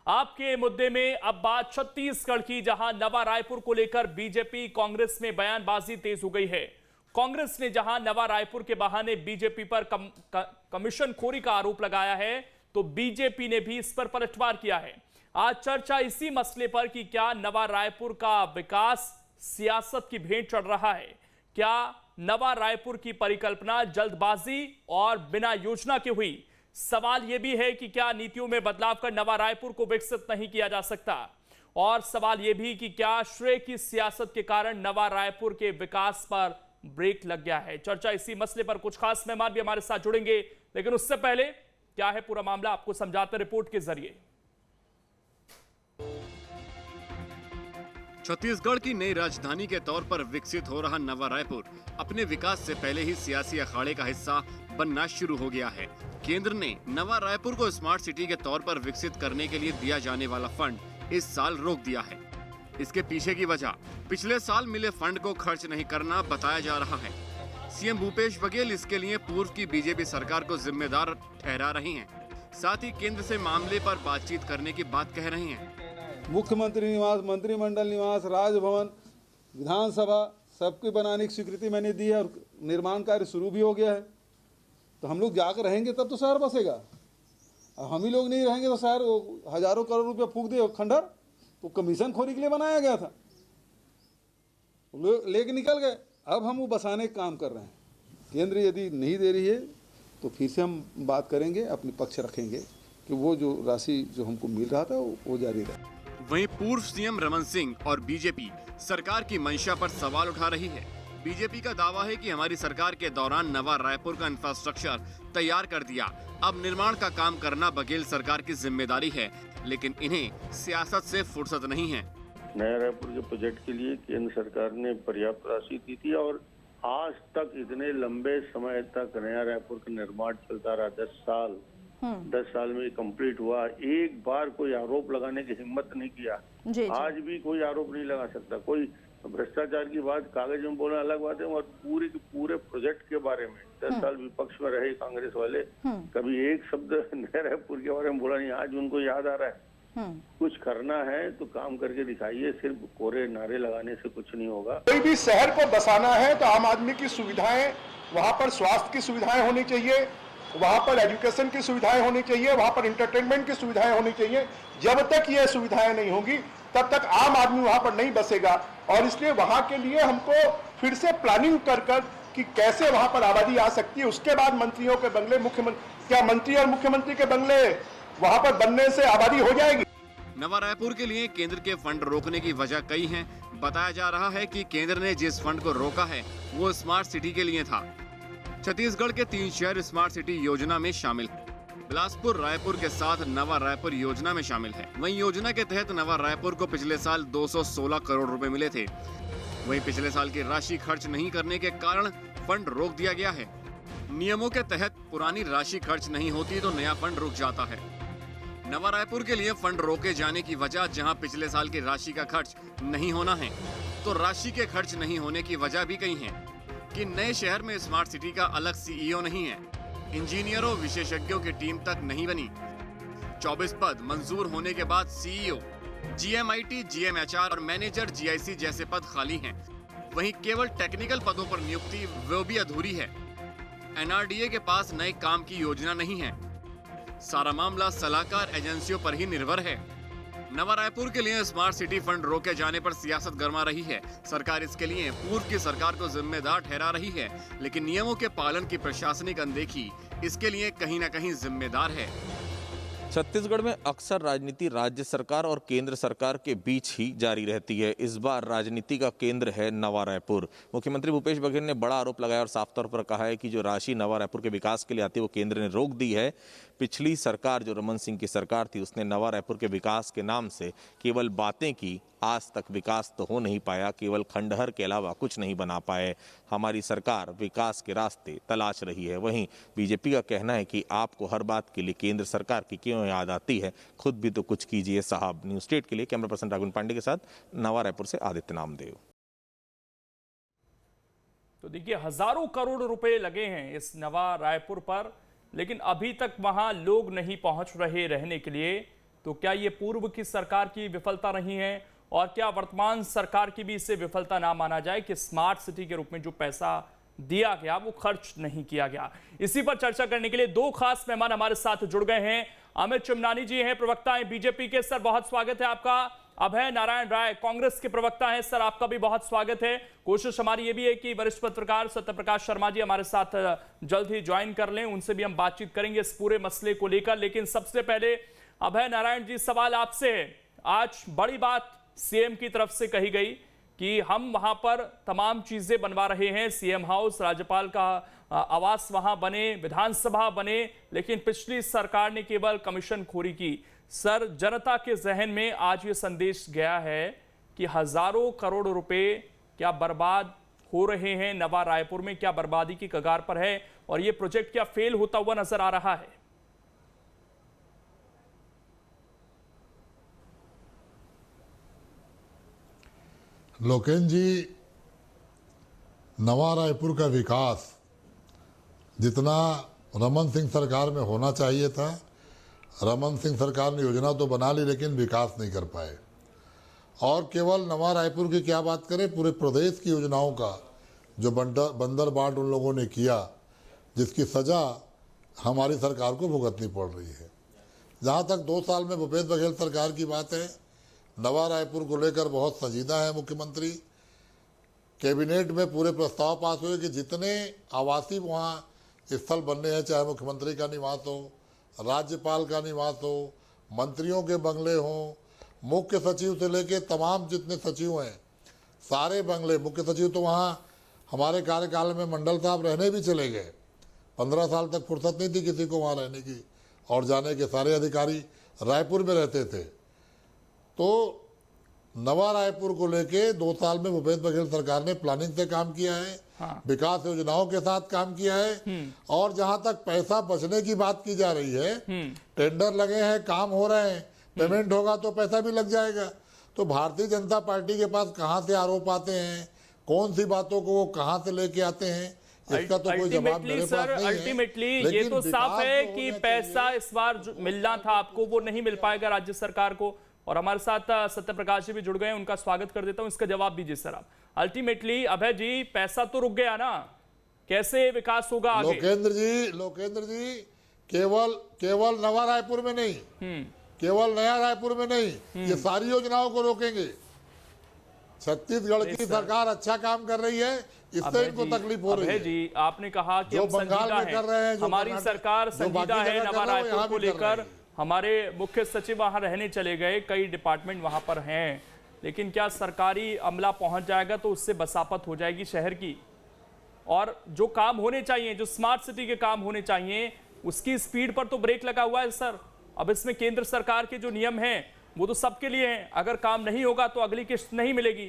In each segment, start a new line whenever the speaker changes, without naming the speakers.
आपके मुद्दे में अब बात छत्तीसगढ़ की, जहां नवा रायपुर को लेकर बीजेपी कांग्रेस में बयानबाजी तेज हो गई है। कांग्रेस ने जहां नवा रायपुर के बहाने बीजेपी पर कमीशन खोरी का आरोप लगाया है, तो बीजेपी ने भी इस पर पलटवार किया है। आज चर्चा इसी मसले पर कि क्या नवा रायपुर का विकास सियासत की भेंट चढ़ रहा है। क्या नवा रायपुर की परिकल्पना जल्दबाजी और बिना योजना के हुई। सवाल यह भी है कि क्या नीतियों में बदलाव कर नवा रायपुर को विकसित नहीं किया जा सकता, और सवाल यह भी कि क्या श्रेय की सियासत के कारण नवा रायपुर के विकास पर ब्रेक लग गया है। चर्चा इसी मसले पर कुछ खास मेहमान भी हमारे साथ जुड़ेंगे, लेकिन उससे पहले क्या है पूरा मामला आपको समझाते रिपोर्ट के जरिए।
छत्तीसगढ़ की नई राजधानी के तौर पर विकसित हो रहा नवा रायपुर अपने विकास से पहले ही सियासी अखाड़े का हिस्सा बनना शुरू हो गया है। केंद्र ने नवा रायपुर को स्मार्ट सिटी के तौर पर विकसित करने के लिए दिया जाने वाला फंड इस साल रोक दिया है। इसके पीछे की वजह पिछले साल मिले फंड को खर्च नहीं करना बताया जा रहा है। सीएम भूपेश बघेल इसके लिए पूर्व की बीजेपी सरकार को जिम्मेदार ठहरा रही हैं। साथ ही केंद्र से मामले पर बातचीत करने की बात कह रहे हैं।
मुख्यमंत्री निवास, मंत्रिमंडल निवास, राजभवन, विधानसभा सबके बनाने की स्वीकृति मैंने दी है और निर्माण कार्य शुरू भी हो गया है। तो हम लोग जाकर रहेंगे तब तो शहर बसेगा। और हम ही लोग नहीं रहेंगे तो शहर हजारों करोड़ रुपया फूंक दे खंडर। तो कमीशन खोरी के लिए बनाया गया था, लेके निकल गए। अब हम वो बसाने का काम कर रहे हैं। केंद्र यदि नहीं दे रही है तो फिर से हम बात करेंगे, अपने पक्ष रखेंगे कि वो जो राशि जो हमको मिल रहा था वो जारी रहे।
वहीं पूर्व सीएम रमन सिंह और बीजेपी सरकार की मंशा पर सवाल उठा रही है। बीजेपी का दावा है कि हमारी सरकार के दौरान नवा रायपुर का इंफ्रास्ट्रक्चर तैयार कर दिया, अब निर्माण का काम करना बघेल सरकार की जिम्मेदारी है, लेकिन इन्हें सियासत से फुर्सत नहीं है।
नया रायपुर के प्रोजेक्ट के लिए केंद्र सरकार ने पर्याप्त राशि दी थी और आज तक इतने लंबे समय तक नया रायपुर का निर्माण चलता रहा। 10 साल में कंप्लीट हुआ। एक बार कोई आरोप लगाने की हिम्मत नहीं किया। आज भी कोई आरोप नहीं लगा सकता। कोई भ्रष्टाचार की बात कागज में बोलना अलग बात है, और पूरे के पूरे प्रोजेक्ट के बारे में 10 साल विपक्ष में रहे कांग्रेस वाले, कभी एक शब्द नया रायपुर के बारे में बोला नहीं। आज उनको याद आ रहा है। कुछ करना है तो काम करके दिखाइए, सिर्फ कोरे नारे लगाने से कुछ नहीं होगा।
कोई भी शहर को बसाना है तो आम आदमी की सुविधाएं, वहाँ पर स्वास्थ्य की सुविधाएं होनी चाहिए, वहाँ पर एजुकेशन की सुविधाएं होनी चाहिए, वहाँ पर इंटरटेनमेंट की सुविधाएं होनी चाहिए। जब तक ये सुविधाएं नहीं होंगी तब तक आम आदमी वहाँ पर नहीं बसेगा। और इसलिए वहाँ के लिए हमको फिर से प्लानिंग कर कि कैसे वहाँ पर आबादी आ सकती है। उसके बाद मंत्रियों के बंगले, मुख्यमंत्री, क्या मंत्री और मुख्यमंत्री के बंगले वहाँ पर बनने से आबादी हो जाएगी।
नवा रायपुर के लिए केंद्र के फंड रोकने की वजह कई हैं। बताया जा रहा है कि केंद्र ने जिस फंड को रोका है वो स्मार्ट सिटी के लिए था। छत्तीसगढ़ के 3 शहर स्मार्ट सिटी योजना में शामिल है। बिलासपुर रायपुर के साथ नवा रायपुर योजना में शामिल है। वहीं योजना के तहत नवा रायपुर को पिछले साल 216 करोड़ रुपए मिले थे। वहीं पिछले साल की राशि खर्च नहीं करने के कारण फंड रोक दिया गया है। नियमों के तहत पुरानी राशि खर्च नहीं होती तो नया फंड रुक जाता है। नवा रायपुर के लिए फंड रोके जाने की वजह जहां पिछले साल की राशि का खर्च नहीं होना है, तो राशि के खर्च नहीं होने की वजह भी कई है कि नए शहर में स्मार्ट सिटी का अलग सीईओ नहीं है, इंजीनियरों विशेषज्ञों की टीम तक नहीं बनी। 24 पद मंजूर होने के बाद सीईओ, जीएमआईटी, जीएमएचआर और मैनेजर जीआईसी जैसे पद खाली हैं। वहीं केवल टेक्निकल पदों पर नियुक्ति वो भी अधूरी है। एनआरडीए के पास नए काम की योजना नहीं है। सारा मामला सलाहकार एजेंसियों पर ही निर्भर है। नवा रायपुर के लिए स्मार्ट सिटी फंड रोके जाने पर सियासत गरमा रही है। सरकार इसके लिए पूर्व की सरकार को जिम्मेदार ठहरा रही है, लेकिन नियमों के पालन की प्रशासनिक अनदेखी इसके लिए कहीं न कहीं जिम्मेदार है।
छत्तीसगढ़ में अक्सर राजनीति राज्य सरकार और केंद्र सरकार के बीच ही जारी रहती है। इस बार राजनीति का केंद्र है नवा रायपुर। मुख्यमंत्री भूपेश बघेल ने बड़ा आरोप लगाया और साफ तौर पर कहा है कि जो राशि नवा रायपुर के विकास के लिए आती है वो केंद्र ने रोक दी है। पिछली सरकार जो रमन सिंह की सरकार थी उसने नवा रायपुर के विकास के नाम से केवल बातें की, आज तक विकास तो हो नहीं पाया, केवल खंडहर के अलावा कुछ नहीं बना पाए। हमारी सरकार विकास के रास्ते तलाश रही है। वहीं बीजेपी का कहना है कि आपको हर बात के लिए केंद्र सरकार की क्यों याद आती है, खुद भी तो कुछ कीजिए साहब। न्यूज़ स्टेट के लिए कैमरा पर्सन राघुन पांडे के साथ नवा रायपुर से आदित्य नामदेव।
तो देखिए, हजारों करोड़ रुपए लगे हैं इस नवा रायपुर पर, लेकिन अभी तक वहां लोग नहीं पहुंच रहे रहने के लिए। तो क्या ये पूर्व की सरकार की विफलता रही है और क्या वर्तमान सरकार की भी इसे विफलता ना माना जाए कि स्मार्ट सिटी के रूप में जो पैसा दिया गया वो खर्च नहीं किया गया? इसी पर चर्चा करने के लिए दो खास मेहमान हमारे साथ जुड़ गए हैं। अमित चिमनानी जी हैं, प्रवक्ता हैं बीजेपी के। सर बहुत स्वागत है आपका। अभय नारायण राय कांग्रेस के प्रवक्ता हैं। सर आपका भी बहुत स्वागत है। कोशिश हमारी ये भी है कि वरिष्ठ पत्रकार सत्यप्रकाश शर्मा जी हमारे साथ जल्द ही ज्वाइन कर लें, उनसे भी हम बातचीत करेंगे इस पूरे मसले को लेकर। लेकिन सबसे पहले अभय नारायण जी, सवाल आपसे है। आज बड़ी बात सीएम की तरफ से कही गई कि हम वहां पर तमाम चीजें बनवा रहे हैं, सीएम हाउस, राज्यपाल का आवास वहां बने, विधानसभा बने, लेकिन पिछली सरकार ने केवल कमीशन खोरी की। सर, जनता के जहन में आज ये संदेश गया है कि हजारों करोड़ रुपए क्या बर्बाद हो रहे हैं, नवा रायपुर में क्या बर्बादी की कगार पर है और ये प्रोजेक्ट क्या फेल होता हुआ नजर आ रहा है?
लोकेन जी, नवा रायपुर का विकास जितना रमन सिंह सरकार में होना चाहिए था, रमन सिंह सरकार ने योजना तो बना ली लेकिन विकास नहीं कर पाए। और केवल नवा रायपुर की क्या बात करें, पूरे प्रदेश की योजनाओं का जो बंदर बाट उन लोगों ने किया, जिसकी सजा हमारी सरकार को भुगतनी पड़ रही है। जहाँ तक 2 साल में भूपेश बघेल सरकार की बात है, नवा रायपुर को लेकर बहुत संजीदा है मुख्यमंत्री। कैबिनेट में पूरे प्रस्ताव पास हुए कि जितने आवासीय वहाँ स्थल बनने हैं, चाहे मुख्यमंत्री का निवास हो, राज्यपाल का निवास हो, मंत्रियों के बंगले हों, मुख्य सचिव से लेके तमाम जितने सचिव हैं सारे बंगले, मुख्य सचिव तो वहाँ हमारे कार्यकाल में मंडल साहब रहने भी चले गए। 15 साल तक फुर्सत नहीं थी किसी को वहाँ रहने की, और जाने के सारे अधिकारी रायपुर में रहते थे। तो नवा रायपुर को लेके 2 साल में भूपेश बघेल सरकार ने प्लानिंग से काम किया है, विकास योजनाओं के साथ काम किया है। और जहां तक पैसा बचने की बात की जा रही है, टेंडर लगे हैं, काम हो रहे हैं, पेमेंट होगा तो पैसा भी लग जाएगा। तो भारतीय जनता पार्टी के पास कहां से आरोप आते हैं, कौन सी बातों को वो कहां से लेके आते हैं, इसका तो कोई जवाब मेरे पास नहीं है।
अल्टीमेटली ये तो साफ है कि पैसा इस बार मिलना था आपको, वो नहीं मिल पाएगा राज्य सरकार को। और हमारे साथ सत्यप्रकाश जी भी जुड़ गए हैं, उनका स्वागत कर देता हूं। इसका जवाब दीजिए सर आप। अल्टीमेटली अभय जी, पैसा तो रुक गया ना, कैसे विकास होगा आगे?
लोकेंद्र जी केवल नवा रायपुर में नहीं, केवल नया रायपुर में नहीं, ये सारी योजनाओं को रोकेंगे। छत्तीसगढ़ की सरकार अच्छा काम कर रही है, इससे इनको तकलीफ हो रही है।
जी, आपने कहा कि हम संजीदा हैं, हमारी सरकार संजीदा है नवा रायपुर को लेकर। हमारे मुख्य सचिव वहां रहने चले गए, कई डिपार्टमेंट वहां पर हैं, लेकिन क्या सरकारी अमला पहुंच जाएगा तो उससे बसापत हो जाएगी शहर की? और जो काम होने चाहिए, जो स्मार्ट सिटी के काम होने चाहिए, उसकी स्पीड पर तो ब्रेक लगा हुआ है सर। अब इसमें केंद्र सरकार के जो नियम हैं वो तो सबके लिए हैं, अगर काम नहीं होगा तो अगली किस्त नहीं मिलेगी,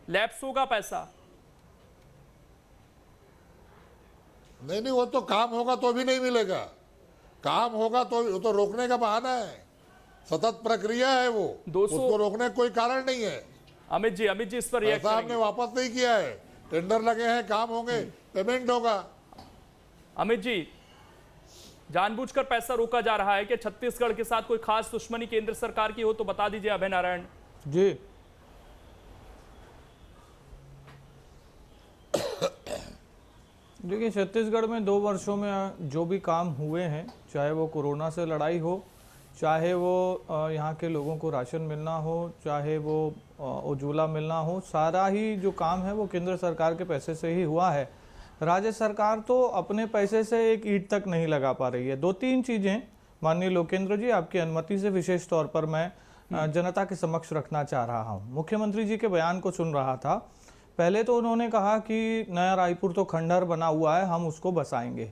लैप्स होगा पैसा।
नहीं, वो तो काम होगा तो भी नहीं मिलेगा, काम होगा तो रोकने का बहाना है, सतत प्रक्रिया है वो, उसको रोकने का कोई कारण नहीं है।
अमित जी इस पर
पैसा हमने वापस नहीं किया है, टेंडर लगे हैं, काम होंगे, पेमेंट होगा।
अमित जी, जानबूझकर पैसा रोका जा रहा है कि छत्तीसगढ़ के साथ कोई खास दुश्मनी केंद्र सरकार की हो तो बता दीजिए अभय नारायण
जी। देखिए, छत्तीसगढ़ में 2 वर्षों में जो भी काम हुए हैं, चाहे वो कोरोना से लड़ाई हो, चाहे वो यहाँ के लोगों को राशन मिलना हो, चाहे वो उज्ज्वला मिलना हो, सारा ही जो काम है वो केंद्र सरकार के पैसे से ही हुआ है। राज्य सरकार तो अपने पैसे से एक ईंट तक नहीं लगा पा रही है। 2-3 चीज़ें माननीय लोकेंद्र जी, आपकी अनुमति से विशेष तौर पर मैं जनता के समक्ष रखना चाह रहा हूँ। मुख्यमंत्री जी के बयान को सुन रहा था। पहले तो उन्होंने कहा कि नया रायपुर तो खंडहर बना हुआ है, हम उसको बसाएंगे।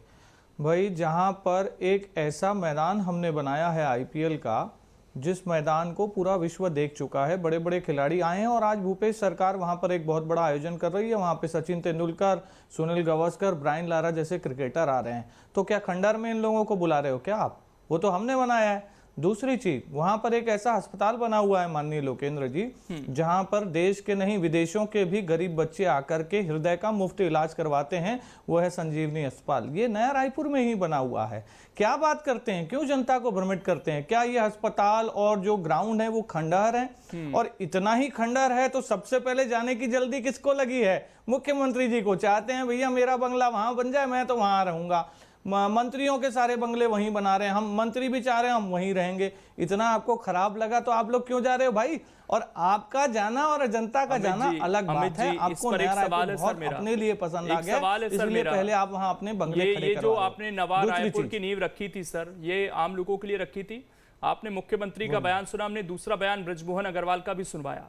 भाई, जहाँ पर एक ऐसा मैदान हमने बनाया है IPL का, जिस मैदान को पूरा विश्व देख चुका है, बड़े बड़े खिलाड़ी आए हैं, और आज भूपेश सरकार वहाँ पर एक बहुत बड़ा आयोजन कर रही है। वहाँ पे सचिन तेंदुलकर, सुनील गावस्कर, ब्रायन लारा जैसे क्रिकेटर आ रहे हैं। तो क्या खंडहर में इन लोगों को बुला रहे हो क्या आप? वो तो हमने बनाया है। दूसरी चीज, वहां पर एक ऐसा अस्पताल बना हुआ है माननीय लोकेंद्र जी, जहां पर देश के नहीं विदेशों के भी गरीब बच्चे आकर के हृदय का मुफ्त इलाज करवाते हैं, वो है संजीवनी अस्पताल। ये नया रायपुर में ही बना हुआ है। क्या बात करते हैं, क्यों जनता को भ्रमित करते हैं? क्या ये अस्पताल और जो ग्राउंड है वो खंडहर है? और इतना ही खंडहर है तो सबसे पहले जाने की जल्दी किसको लगी है? मुख्यमंत्री जी को। चाहते हैं भैया मेरा बंगला वहां बन जाए, मैं तो वहां रहूंगा। मंत्रियों के सारे बंगले वहीं बना रहे हैं, हम मंत्री भी चाह रहे हैं हम वहीं रहेंगे। इतना आपको खराब लगा तो आप लोग क्यों जा रहे हो भाई? और आपका जाना और जनता का जाना अलग बात है। आपको नया रायपुर बहुत अपने लिए पसंद आ गया, इसलिए पहले आप वहां अपने बंगले खड़े
ये जो आपने नवा रायपुर की नींव रखी थी सर, ये आम लोगों के लिए रखी थी। आपने मुख्यमंत्री का बयान सुना, हमने दूसरा बयान बृजमोहन अग्रवाल का भी सुनवाया।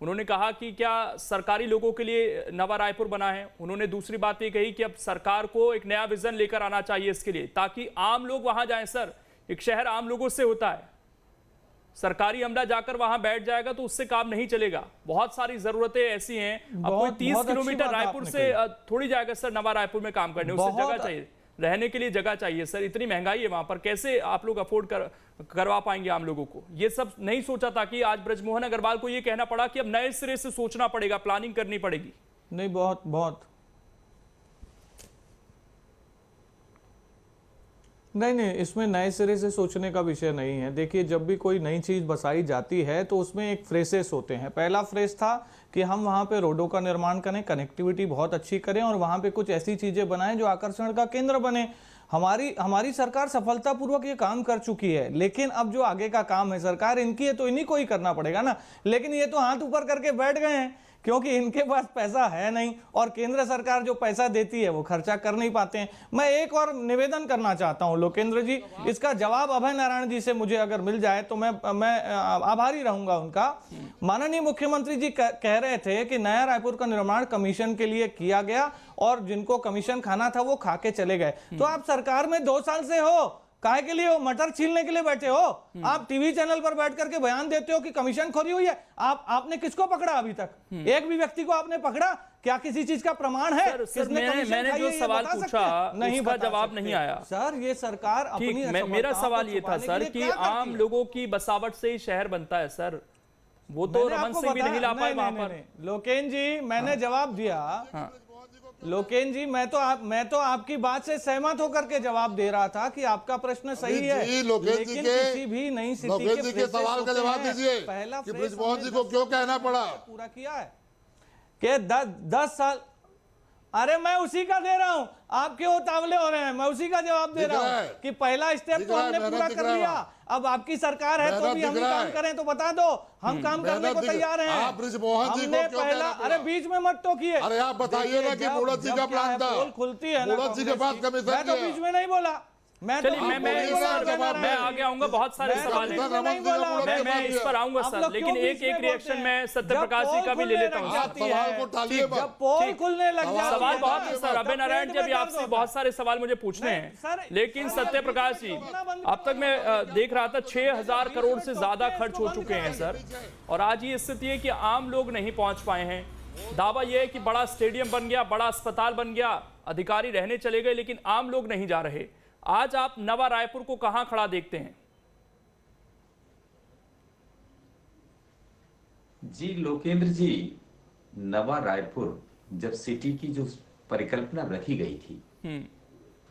उन्होंने कहा कि क्या सरकारी लोगों के लिए नवा रायपुर बना है। उन्होंने दूसरी बात ये कही कि अब सरकार को एक नया विजन लेकर आना चाहिए इसके लिए, ताकि आम लोग वहां जाएं। सर, एक शहर आम लोगों से होता है, सरकारी अमला जाकर वहां बैठ जाएगा तो उससे काम नहीं चलेगा। बहुत सारी जरूरतें ऐसी हैं। अब कोई 30 किलोमीटर रायपुर से थोड़ी जाएगा सर नवा रायपुर में काम करने, उससे जगह चाहिए, रहने के लिए जगह चाहिए सर। इतनी महंगाई है वहां पर, कैसे आप लोग अफोर्ड करवा पाएंगे आम लोगों को? ये सब नहीं सोचा था कि आज बृजमोहन अग्रवाल को ये कहना पड़ा कि अब नए सिरे से सोचना पड़ेगा, प्लानिंग करनी पड़ेगी।
नहीं, बहुत नहीं, इसमें नए सिरे से सोचने का विषय नहीं है। देखिए, जब भी कोई नई चीज बसाई जाती है तो उसमें एक फ्रेसेस होते हैं। पहला फ्रेस था कि हम वहां पे रोडों का निर्माण करें, कनेक्टिविटी बहुत अच्छी करें और वहां पे कुछ ऐसी चीजें बनाएं जो आकर्षण का केंद्र बने। हमारी सरकार सफलतापूर्वक ये काम कर चुकी है, लेकिन अब जो आगे का काम है सरकार इनकी है तो इन्हीं को ही करना पड़ेगा ना। लेकिन ये तो हाथ ऊपर करके बैठ गए हैं क्योंकि इनके पास पैसा है नहीं और केंद्र सरकार जो पैसा देती है वो खर्चा कर नहीं पाते हैं। मैं एक और निवेदन करना चाहता हूं लोकेंद्र जी, इसका जवाब अभय नारायण जी से मुझे अगर मिल जाए तो मैं आभारी रहूंगा उनका। माननीय मुख्यमंत्री जी कह रहे थे कि नया रायपुर का निर्माण कमीशन के लिए किया गया और जिनको कमीशन खाना था वो खा के चले गए। तो आप सरकार में 2 साल से हो, काहे के लिए हो? मटर छीलने के लिए बैठे हो? आप टीवी चैनल पर बैठ करके बयान देते हो कि कमीशन खोरी हुई है। आपने किसको पकड़ा अभी तक? एक भी व्यक्ति को आपने पकड़ा? क्या किसी चीज का प्रमाण है?
मैंने जो सवाल पूछा नहीं, उसका जवाब नहीं आया
सर। ये सरकार अपनी,
मेरा सवाल ये था सर कि आम लोगों की बसावट से ही शहर बनता है सर, वो तो रमन सिंह भी नहीं ला पाए वहां पर।
लोकेन जी, मैंने जवाब दिया। लोकेन जी, मैं तो आपकी बात से सहमत होकर के जवाब दे रहा था कि आपका प्रश्न सही है, लेकिन किसी भी नई सिटी के
सवाल का जवाब दीजिए कि बृजमोहन जी को क्यों कहना पड़ा?
पूरा किया है कि 10 साल। अरे मैं उसी का दे रहा हूं, आप क्यों उतावले हो रहे हैं? मैं उसी का जवाब दे रहा हूं कि पहला स्टेप तो हमने पूरा कर लिया। अब आपकी सरकार है तो भी हम काम करें तो बता दो, हम काम करने को तैयार हैं।
आप बृजमोहन जी को क्यों
पहला, अरे बीच में मत टोकिए।
अरे आप बताइए ना कि मूढ़त जी का प्लान था,
खुलती है
मूढ़त जी के पास कमीशन,
मैं तो बीच में नहीं बोला। मैं
आगे आऊंगा, बहुत सारे सवाल हैं, मैं इस पर आऊंगा सर, लेकिन एक रिएक्शन में सत्य प्रकाश जी का भी ले लेता हूँ।
जब पोल खुलने लग जाए,
सवाल बहुत है सर। अभय नारायण जी, अभी आपसे बहुत सारे सवाल मुझे पूछने हैं, लेकिन सत्य प्रकाश जी, अब तक मैं देख रहा था 6000 करोड़ से ज्यादा खर्च हो चुके हैं सर, और आज ये स्थिति है कि आम लोग नहीं पहुंच पाए हैं। दावा यह है कि बड़ा स्टेडियम बन गया, बड़ा अस्पताल बन गया, अधिकारी रहने चले गए, लेकिन आम लोग नहीं जा रहे। आज आप नवा रायपुर को कहां खड़ा देखते हैं?
जी लोकेंद्र जी, नवा रायपुर जब सिटी की जो परिकल्पना रखी गई थी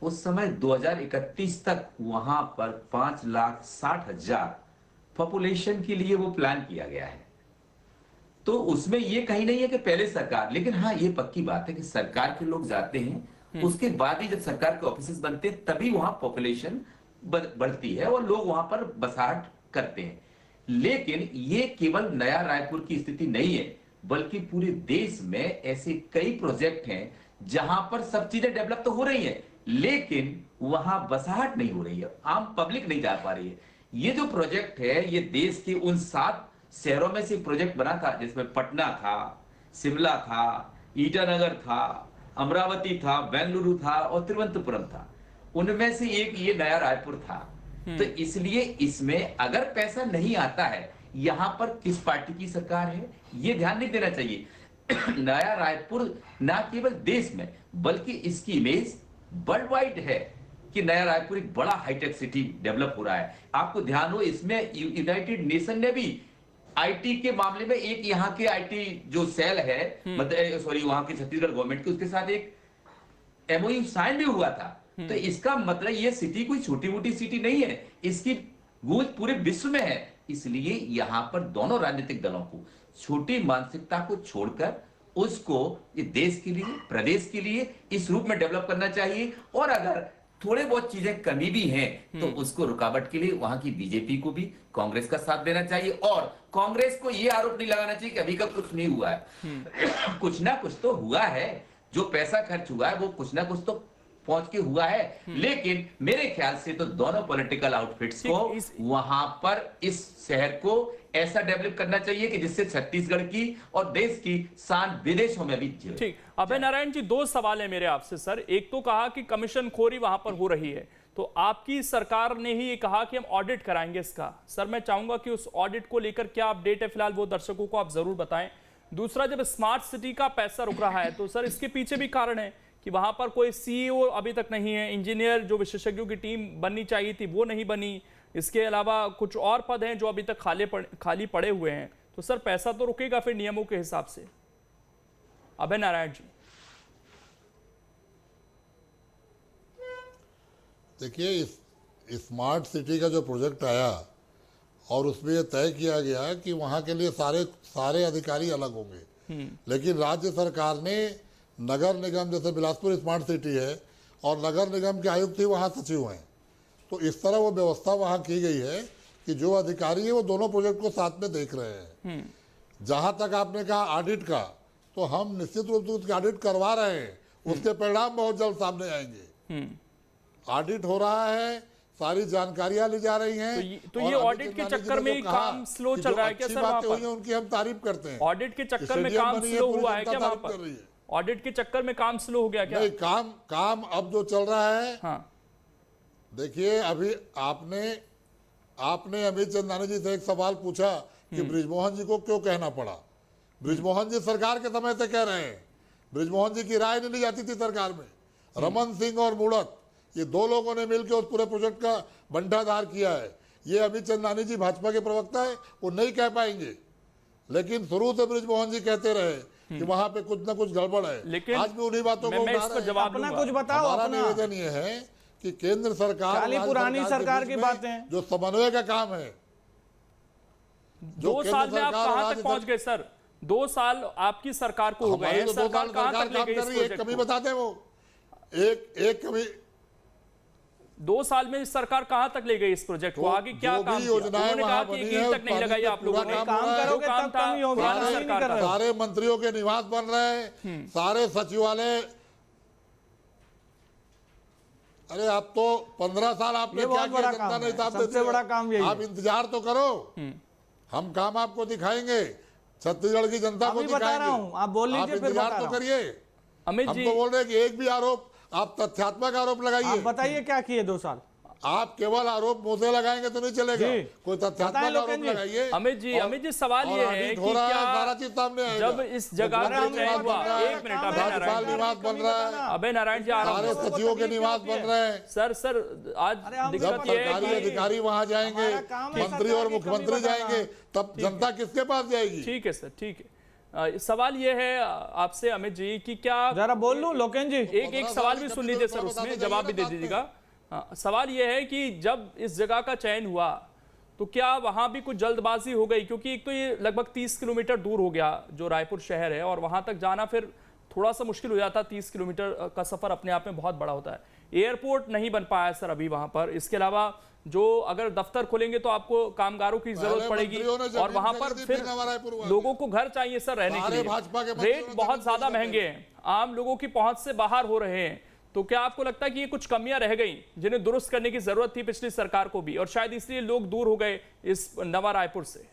उस समय 2031 तक वहां पर 5,60,000 पॉपुलेशन के लिए वो प्लान किया गया है। तो उसमें ये कहीं नहीं है कि पहले सरकार, लेकिन हाँ ये पक्की बात है कि सरकार के लोग जाते हैं, उसके बाद ही जब सरकार के ऑफिसेस बनते हैं तभी वहां पॉपुलेशन बढ़ती है और लोग वहां पर बसाहट करते हैं। लेकिन ये केवल नया रायपुर की स्थिति नहीं है, बल्कि पूरे देश में ऐसे कई प्रोजेक्ट हैं जहां पर सब चीजें डेवलप तो हो रही हैं, लेकिन वहां बसाहट नहीं हो रही है, आम पब्लिक नहीं जा पा रही है। ये जो प्रोजेक्ट है ये देश के उन 7 शहरों में से प्रोजेक्ट बना था, जिसमें पटना था, शिमला था, ईटानगर था, अमरावती था, बेंगलुरु था और तिरुवनंतपुरम था। उनमें से एक ये नया रायपुर था। तो इसलिए इसमें अगर पैसा नहीं आता है, यहां पर किस पार्टी की सरकार है ये ध्यान नहीं देना चाहिए। नया रायपुर ना केवल देश में बल्कि इसकी इमेज वर्ल्ड वाइड है। कि नया रायपुर एक बड़ा हाईटेक सिटी डेवलप हो रहा है। आपको ध्यान हो, इसमें यूनाइटेड नेशन ने भी आईटी के मामले में एक यहाँ के आईटी जो सेल है, मतलब सॉरी वहां की छत्तीसगढ़ गवर्नमेंट के, उसके साथ एक एमओयू साइन भी हुआ था। तो इसका मतलब ये सिटी कोई छोटी मोटी सिटी नहीं है, इसकी गूंज पूरे विश्व में है। इसलिए यहां पर दोनों राजनीतिक दलों को छोटी मानसिकता को छोड़कर उसको ये देश के लिए, प्रदेश के लिए इस रूप में डेवलप करना चाहिए। और अगर थोड़े बहुत चीजें कमी भी हैं तो उसको रुकावट के लिए वहां की बीजेपी को भी कांग्रेस का साथ देना चाहिए। और कांग्रेस को यह आरोप नहीं लगाना चाहिए कि अभी तक कुछ नहीं हुआ है। कुछ ना कुछ तो हुआ है, जो पैसा खर्च हुआ है वो कुछ ना कुछ तो पहुंच के हुआ है। लेकिन मेरे ख्याल से तो दोनों पॉलिटिकल आउटफिट्स को वहां पर इस शहर को ऐसा डेवलप करना चाहिए कि जिससे छत्तीसगढ़ की और देश की शान विदेशों में भी जिए।
ठीक, अभय नारायण जी, दो सवाल है मेरे आपसे सर। एक तो कहा कि कमीशन खोरी वहां पर हो रही है, तो आपकी सरकार ने ही ये कहा कि हम ऑडिट कराएंगे इसका। सर मैं चाहूंगा कि उस ऑडिट को लेकर क्या अपडेट है फिलहाल वो दर्शकों को आप जरूर बताएं। दूसरा, जब स्मार्ट सिटी का पैसा रुक रहा है तो सर इसके पीछे भी कारण है कि वहां पर कोई सीईओ अभी तक नहीं है, इंजीनियर जो विशेषज्ञों की टीम बननी चाहिए थी वो नहीं बनी, इसके अलावा कुछ और पद हैं जो अभी तक खाली पड़े हुए हैं। तो सर पैसा तो रुकेगा फिर नियमों के हिसाब से। अभय नारायण जी,
देखिए स्मार्ट सिटी का जो प्रोजेक्ट आया और उसमें यह तय किया गया कि वहाँ के लिए सारे अधिकारी अलग होंगे, लेकिन राज्य सरकार ने नगर निगम, जैसे बिलासपुर स्मार्ट सिटी है और नगर निगम के आयुक्त ही वहाँ सचिव हैं, तो इस तरह वो व्यवस्था वहाँ की गई है कि जो अधिकारी है वो दोनों प्रोजेक्ट को साथ में देख रहे हैं। जहाँ तक आपने कहा ऑडिट का, तो हम निश्चित रूप से उसकी ऑडिट करवा रहे हैं, उसके परिणाम बहुत जल्द सामने आएंगे। ऑडिट हो रहा है, सारी जानकारियां ली जा रही हैं।
तो ये ऑडिट के चक्कर में काम स्लो चल रहा है क्या सर? वहां पर
उनकी हम तारीफ करते हैं।
ऑडिट के चक्कर में काम स्लो हुआ है क्या वहां पर? ऑडिट के चक्कर में काम स्लो हो गया क्या?
नहीं, काम अब जो चल रहा है,
हाँ।
देखिए अभी आपने अमित चंदानी जी से एक सवाल पूछा कि बृजमोहन जी को क्यों कहना पड़ा। बृजमोहन जी सरकार के समय से कह रहे हैं, बृजमोहन जी की राय नहीं ली जाती थी सरकार में। रमन सिंह और मूड़त, ये दो लोगों ने मिलकर उस पूरे प्रोजेक्ट का बंटाधार किया है। ये अमित चंदानी जी भाजपा के प्रवक्ता है, वो नहीं कह पाएंगे, लेकिन शुरू से बृजमोहन जी कहते रहे कि वहां पे कुछ ना कुछ गड़बड़ है।
लेकिन
आज भी उन्हीं बातों को उठा रहे हैं।
अपना कुछ बताओ।
हमारा निवेदन ये है कि केंद्र सरकार,
पुरानी सरकार की बातें,
जो समन्वय का काम है,
2 साल में आप कहां तक पहुंच गए सर? 2 साल आपकी सरकार को हो गए, सरकार कहां तक ले गई इस प्रोजेक्ट को?
कमी बताते हैं वो एक कमी।
2 साल में सरकार कहां तक ले गई इस प्रोजेक्ट को? आगे क्या काम किया? उन्होंने कहा कि एक ईंट तक नहीं लगाई आप लोगों ने।
काम करोगे तब कम ही होगा।
सारे मंत्रियों के निवास बन रहे हैं, सारे सचिवालय। अरे आप तो 15 साल आपने क्या किया, जनता ने हिसाब देते।
सबसे बड़ा काम यही है।
आप इंतजार तो करो, हम काम आपको दिखाएंगे, छत्तीसगढ़ की जनता को दिखाएंगे।
आप बोल लीजिए,
आप इंतजार तो करिए।
अमित जी,
हम तो बोल रहे हैं कि एक भी आरोप, आप तथ्यात्मक आरोप लगाइए।
आप बताइए क्या किए 2 साल?
आप केवल आरोप मुंह से लगाएंगे तो नहीं चलेगा, कोई तथ्यात्मक आरोप लगाइए।
अमित जी सवाल ये है कि क्या
सारा चीज सामने आएगा।
जब इस जगह का चयन हुआ, एक मिनट,
राज्यपाल निवास बन रहा है,
अभय नारायण जी,
सारे सचिवों के निवास बन रहे हैं।
सर आज दिक्कत ये है
सरकारी अधिकारी वहां जाएंगे, मंत्री और मुख्यमंत्री जाएंगे, तब जनता किसके पास जाएगी?
ठीक है सर, ठीक है। सवाल ये है आपसे अमित जी कि क्या,
जरा बोल लूं लोकेन जी,
एक सवाल भी सुन लीजिए सर, उसमें जवाब भी दे दीजिएगा। सवाल यह है कि जब इस जगह का चयन हुआ तो क्या वहां भी कुछ जल्दबाजी हो गई? क्योंकि एक तो ये लगभग 30 किलोमीटर दूर हो गया जो रायपुर शहर है, और वहां तक जाना फिर थोड़ा सा मुश्किल हो जाता। 30 किलोमीटर का सफर अपने आप में बहुत बड़ा होता है। एयरपोर्ट नहीं बन पाया सर अभी वहां पर। इसके अलावा जो अगर दफ्तर खोलेंगे तो आपको कामगारों की जरूरत पड़ेगी, और वहां पर फिर लोगों को घर चाहिए सर रहने के लिए। रेट बहुत ज्यादा महंगे हैं, आम लोगों की पहुंच से बाहर हो रहे हैं। तो क्या आपको लगता है कि ये कुछ कमियां रह गई जिन्हें दुरुस्त करने की जरूरत थी पिछली सरकार को भी, और शायद इसलिए लोग दूर हो गए इस नवा रायपुर से?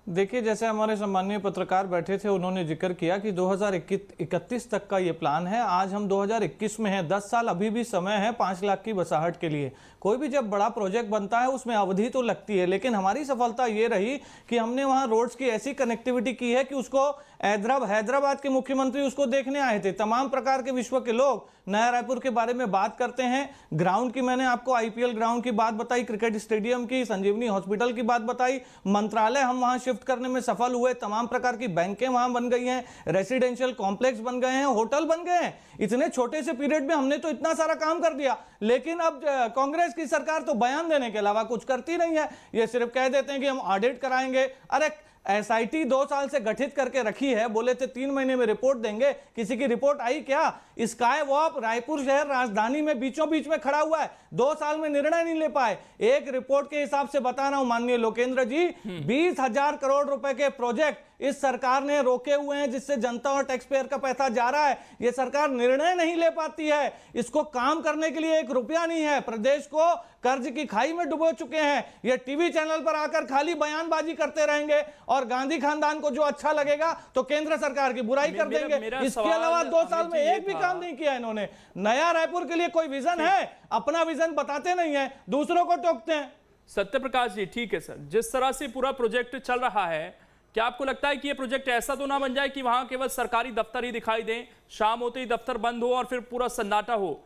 देखिए, जैसे हमारे सम्मानीय पत्रकार बैठे थे, उन्होंने जिक्र किया कि 2031 तक का ये प्लान है। आज हम 2021 में हैं, 10 साल अभी भी समय है 5 लाख की बसाहट के लिए। कोई भी जब बड़ा प्रोजेक्ट बनता है उसमें अवधि तो लगती है, लेकिन हमारी सफलता ये रही कि हमने वहां रोड्स की ऐसी कनेक्टिविटी की है कि उसको हैदराबाद के मुख्यमंत्री उसको देखने आए थे। तमाम प्रकार के विश्व के लोग नया रायपुर के बारे में बात करते हैं। ग्राउंड की मैंने आपको आईपीएल ग्राउंड की बात बताई, क्रिकेट स्टेडियम की, संजीवनी हॉस्पिटल की बात बताई, मंत्रालय हम वहां शिफ्ट करने में सफल हुए, तमाम प्रकार की बैंकें वहां बन गई हैं, रेसिडेंशियल कॉम्प्लेक्स बन गए हैं, होटल बन गए हैं। इतने छोटे से पीरियड में हमने तो इतना सारा काम कर दिया। लेकिन अब कांग्रेस की सरकार तो बयान देने के अलावा कुछ करती नहीं है। ये सिर्फ कह देते हैं कि हम ऑडिट कराएंगे। अरे एसआईटी 2 साल से गठित करके रखी है, बोले थे 3 महीने में रिपोर्ट देंगे, किसी की रिपोर्ट आई क्या? स्काई वॉक रायपुर शहर राजधानी में बीचों बीच में खड़ा हुआ है, 2 साल में निर्णय नहीं ले पाए। एक रिपोर्ट के हिसाब से बता रहा हूं माननीय लोकेंद्र जी, 20,000 करोड़ रुपए के प्रोजेक्ट इस सरकार ने रोके हुए हैं, जिससे जनता और टैक्स पेयर का पैसा जा रहा है। यह सरकार निर्णय नहीं ले पाती है, इसको काम करने के लिए 1 रुपया नहीं है। प्रदेश को कर्ज की खाई में डुबो चुके हैं। ये टीवी चैनल पर आकर खाली बयानबाजी करते रहेंगे और गांधी खानदान को जो अच्छा लगेगा तो केंद्र सरकार की बुराई कर देंगे। इसके अलावा 2 साल में एक भी काम नहीं किया इन्होंने। नया रायपुर के लिए कोई विजन है? अपना विजन बताते नहीं है, दूसरों को टोकते हैं।
सत्यप्रकाश जी, ठीक है सर, जिस तरह से पूरा प्रोजेक्ट चल रहा है, क्या आपको लगता है कि ये प्रोजेक्ट ऐसा तो ना बन जाए कि वहां केवल सरकारी दफ्तर ही दिखाई दें, शाम होते ही दफ्तर बंद हो और फिर पूरा सन्नाटा हो?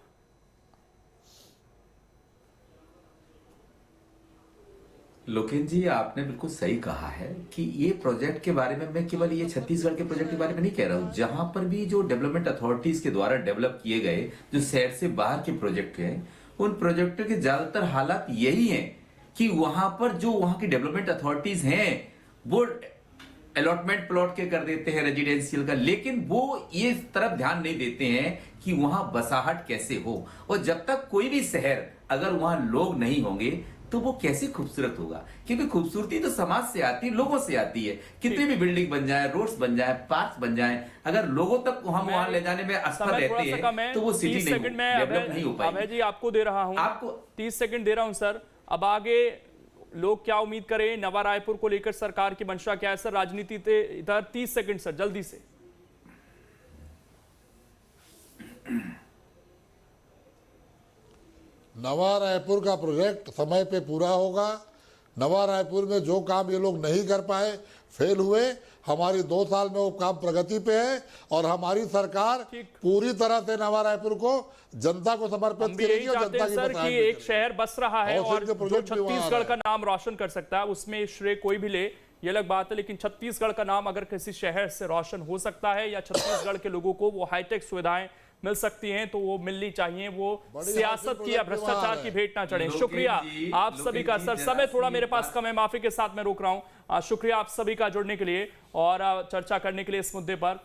लोकेन जी, आपने बिल्कुल सही कहा है कि ये प्रोजेक्ट के बारे में, मैं केवल ये छत्तीसगढ़ के प्रोजेक्ट के बारे में नहीं कह रहा हूं। जहां पर भी जो डेवलपमेंट अथॉरिटीज के द्वारा डेवलप किए गए जो शहर से बाहर के प्रोजेक्ट हैं, उन प्रोजेक्टों के ज्यादातर हालात यही हैं कि वहां पर जो वहां की डेवलपमेंट अथॉरिटीज हैं वो अलॉटमेंट प्लॉट के कर देते हैं रेजिडेंशियल का, लेकिन वो ये तरफ ध्यान नहीं देते हैं कि वहां बसाहट कैसे हो। और जब तक कोई भी शहर अगर वहां लोग नहीं होंगे तो वो कैसे खूबसूरत होगा? क्योंकि खूबसूरती तो समाज से आती है, लोगों से आती है। कितनी भी बिल्डिंग बन जाए, रोड्स बन जाए, पार्क्स बन जाए, अगर लोगों तक वहां ले जाने में असफल रहते हैं तो वो सिटी डेवलप नहीं हो पाएगी।
अभय जी, आपको दे रहा हूं, आपको 30 सेकंड दे रहा हूं सर। अब आगे लोग क्या उम्मीद करें? नवा रायपुर को लेकर सरकार की मंशा क्या है सर? राजनीति इधर 30 सेकंड सर, जल्दी से।
नवा रायपुर का प्रोजेक्ट समय पे पूरा होगा। नवा रायपुर में जो काम ये लोग नहीं कर पाए, फेल हुए, हमारी 2 साल में वो काम प्रगति पे है और हमारी सरकार पूरी तरह से नवा रायपुर को जनता को समर्पित करेगी। और जनता की
सर कि एक शहर बस रहा है और जो छत्तीसगढ़ का नाम रोशन कर सकता है, उसमें श्रेय कोई भी ले, ये अलग बात है। लेकिन छत्तीसगढ़ का नाम अगर किसी शहर से रोशन हो सकता है या छत्तीसगढ़ के लोगों को वो हाईटेक सुविधाएं मिल सकती हैं तो वो मिलनी चाहिए। वो सियासत की या भ्रष्टाचार की भेंट ना चढ़े। शुक्रिया आप सभी का। सर, समय थोड़ा मेरे पास कम है, माफी के साथ मैं रोक रहा हूं। शुक्रिया आप सभी का जुड़ने के लिए और चर्चा करने के लिए इस मुद्दे पर।